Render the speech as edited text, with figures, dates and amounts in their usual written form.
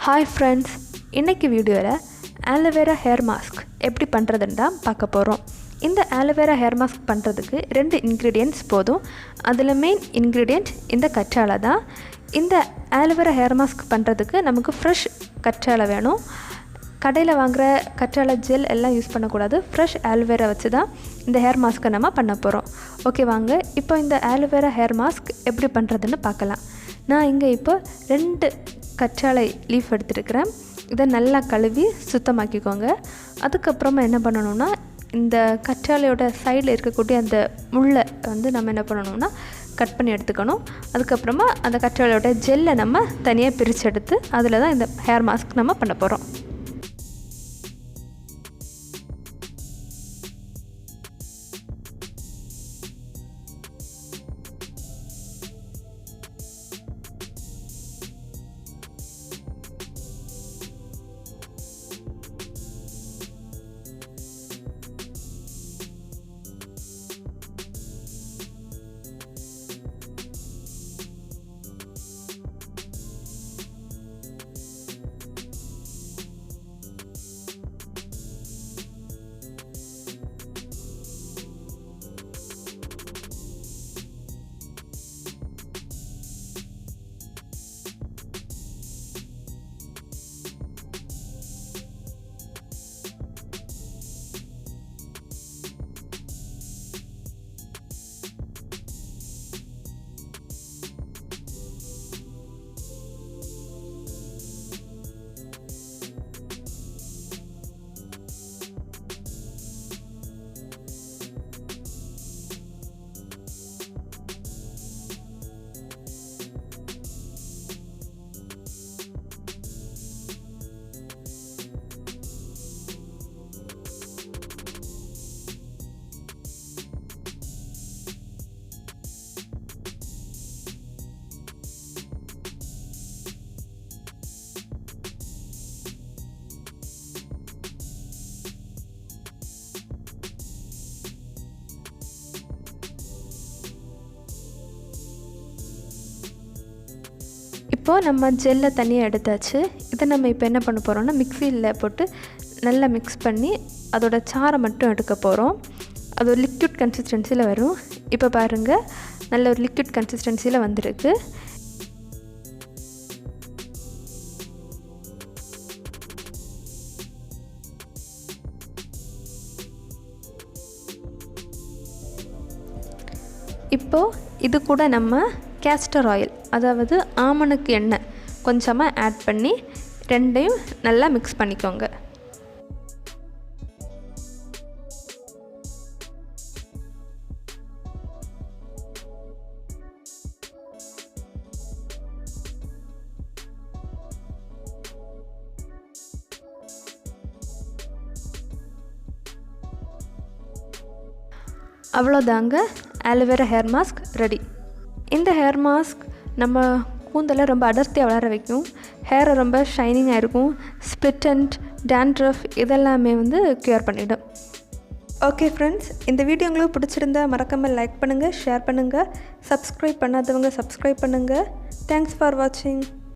Hi friends, இன்னைக்கு வீடியோல Aloevera hair mask எப்படி பண்றதுன்னு தான் பார்க்க போறோம். இந்த Aloevera hair mask பண்றதுக்கு ரெண்டு ingredients போதும். அதுல மெயின் ingredient இந்த கற்றாழை தான். இந்த Aloevera hair mask பண்றதுக்கு நமக்கு fresh கற்றாழை வேணும். கடையில் வாங்குற கற்றாழை ஜெல் எல்லாம் யூஸ் பண்ணக்கூடாது. ஃப்ரெஷ் ஆலோவேரா வச்சு தான் இந்த ஹேர் மாஸ்க்கை நம்ம பண்ண போகிறோம். ஓகே வாங்க இப்போ இந்த ஆலோவேரா ஹேர் மாஸ்க் எப்படி பண்ணுறதுன்னு பார்க்கலாம். நான் இங்கே இப்போ 2 கற்றாழை லீஃப் எடுத்துருக்கிறேன். இதை நல்லா கழுவி சுத்தமாக்கிக்கோங்க. அதுக்கப்புறமா என்ன பண்ணணும்னா இந்த கற்றாழையோட சைடில் இருக்கக்கூடிய அந்த முள்ளை நம்ம என்ன பண்ணணும்னா கட் பண்ணி எடுத்துக்கணும். அதுக்கப்புறமா அந்த கற்றாழையோட ஜெல்லை நம்ம தனியாக பிரித்து எடுத்து அதில் தான் இந்த ஹேர் மாஸ்க் நம்ம பண்ண போகிறோம். இப்போ நம்ம ஜெல்லை தனியாக எடுத்தாச்சு. இதை நம்ம இப்போ என்ன பண்ண போகிறோம்னா மிக்சியில் போட்டு நல்லா மிக்ஸ் பண்ணி அதோட சாறை மட்டும் எடுக்க போகிறோம். அது ஒரு லிக்விட் கன்சிஸ்டன்சியில் வரும். இப்போ பாருங்கள் நல்ல ஒரு லிக்விட் கன்சிஸ்டன்சியில் வந்திருக்கு. இப்போது இது கூட நம்ம கேஸ்டர் ஆயில் அதாவது ஆமணக்கு எண்ணெய் கொஞ்சமாக ஆட் பண்ணி ரெண்டையும் நல்லா மிக்ஸ் பண்ணிக்கோங்க. அவ்வளோதாங்க, ஆலோவேரா ஹேர் மாஸ்க் ரெடி. இந்த ஹேர் மாஸ்க் நம்ம கூந்தலை ரொம்ப அடர்த்தியாக வளர வைக்கும். ஹேரை ரொம்ப ஷைனிங்காக இருக்கும். ஸ்ப்ளிட் அண்ட் டேண்ட்ரஃப் இதெல்லாமே க்யூர் பண்ணிவிடும். ஓகே ஃப்ரெண்ட்ஸ், இந்த வீடியோ உங்களுக்கு பிடிச்சிருந்தா மறக்காமல் லைக் பண்ணுங்கள், ஷேர் பண்ணுங்கள், சப்ஸ்கிரைப் பண்ணாதவங்க சப்ஸ்கிரைப் பண்ணுங்கள். தேங்க்ஸ் ஃபார் வாட்சிங்.